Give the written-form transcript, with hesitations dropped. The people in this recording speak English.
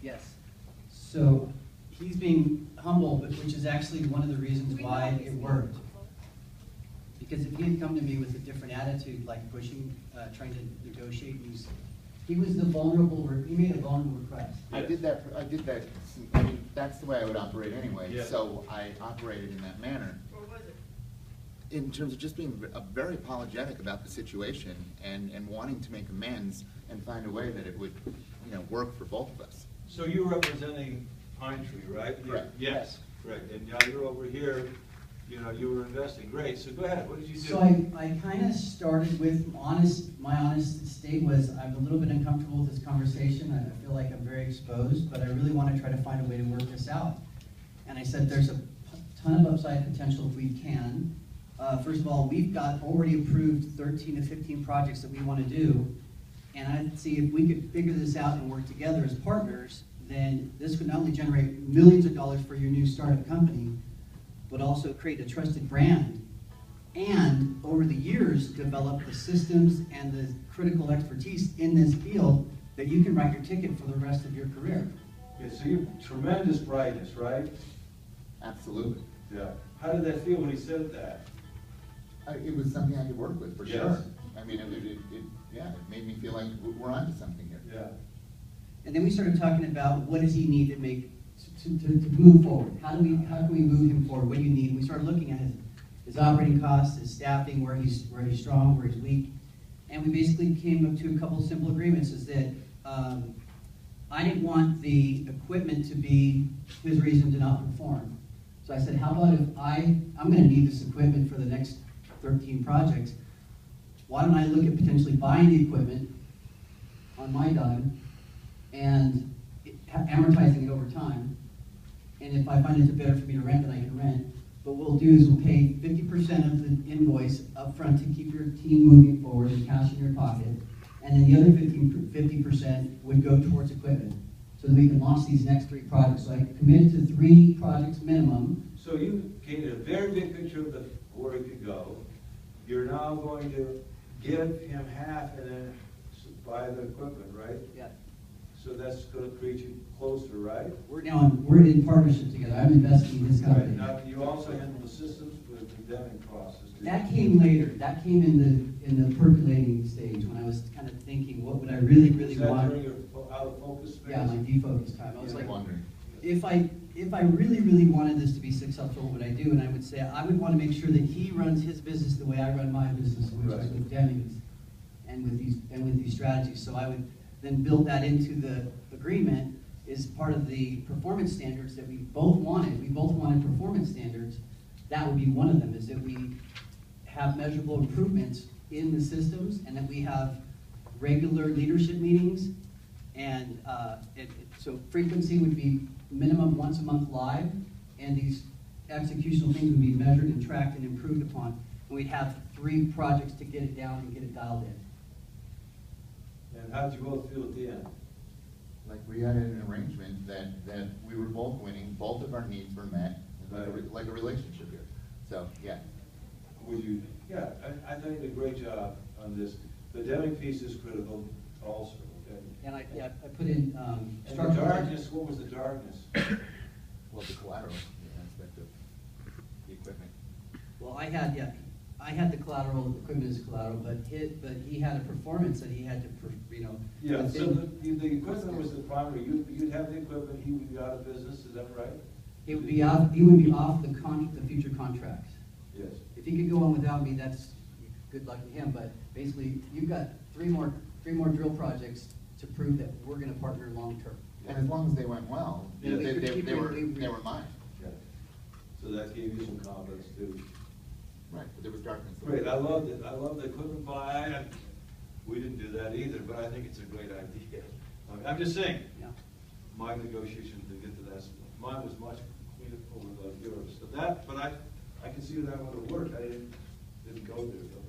Yes. So he's being humble, but which is actually one of the reasons why it worked. Because if he had come to me with a different attitude, like pushing, trying to negotiate, he was the vulnerable. He made a vulnerable request. I did that. I mean, that's the way I would operate anyway. Yeah. So I operated in that manner. Or was it? In terms of just being very apologetic about the situation and wanting to make amends and find a way that it would, work for both of us. So you're representing Pine Tree, right? Correct. Yes, correct. And now you're over here, you were investing. Great, so go ahead, what did you do? So I kind of started with my honest state was I'm a little bit uncomfortable with this conversation. I feel like I'm very exposed, but I really want to try to find a way to work this out. And I said there's a ton of upside potential if we can. First of all, we've got already approved 13 to 15 projects that we want to do. And I'd see if we could figure this out and work together as partners, then this could not only generate millions of dollars for your new startup company, but also create a trusted brand. And over the years, develop the systems and the critical expertise in this field that you can write your ticket for the rest of your career. Okay, so you have tremendous brightness, right? Absolutely. Yeah. How did that feel when he said that? It was something I could work with, for Yes. sure. I mean, it made me feel like we're onto something here. Yeah. And then we started talking about what does he need to make to move forward. How can we move him forward? What do you need? And we started looking at his operating costs, his staffing, where he's strong, where he's weak, and we basically came up to a couple simple agreements. Is that I didn't want the equipment to be his reason to not perform. So I said, how about if I'm going to need this equipment for the next 13 projects? Why don't I look at potentially buying the equipment on my dime and amortizing it over time? And if I find it's better for me to rent, then I can rent. But what we'll do is we'll pay 50% of the invoice up front to keep your team moving forward and cash in your pocket. And then the other 50% would go towards equipment so that we can launch these next 3 projects. So I committed to 3 projects minimum. So you painted a very big picture of where it could go. You're now going to give him half and then buy the equipment, right? Yeah. So that's going to create you closer, right? We're in partnership together. I'm investing in his Right. company. Now, you also handle the systems for the condemning process. too. That came later. That came in the percolating stage when I was kind of thinking, what would I really Is that want? during your out of focus phase? Yeah, my defocus time. I was like, Wondering. if I really wanted this to be successful, what would I do? And I would say I would want to make sure that he runs his business the way I run my business, which Right. is with Demings and with these strategies. So I would then build that into the agreement as part of the performance standards that we both wanted. We both wanted performance standards. That would be one of them, is that we have measurable improvements in the systems and that we have regular leadership meetings. And so frequency would be minimum once a month live, and these executional things would be measured and tracked and improved upon. And we'd have 3 projects to get it down and get it dialed in. And how did you both feel at the end? Like we had an arrangement that we were both winning, both of our needs were met, like a relationship here. So, yeah. Would you? Yeah, I think you did a great job on this. The Deming piece is critical also. Okay? And I put in And the structural. darkness, what was the darkness? Well, the collateral aspect of the equipment. Well, I had the collateral, equipment as collateral, but he had a performance that he had to, Yeah, so within- the equipment was the primary. You'd have the equipment, he would be out of business, is that right? he would be off the future contracts. Yes. If he could go on without me, that's good luck to him, but basically, you've got 3 more drill projects to prove that we're gonna partner long term. And as long as they went well, Yeah. they were mine. Yeah. So that gave you some confidence too. Right, but there was darkness. Great, I loved it. I love the equipment buy, and we didn't do that either, but I think it's a great idea. I'm just saying, Yeah. my negotiation to get to that, mine was much cleaner over than yours. But I can see that would have worked. I didn't go there though.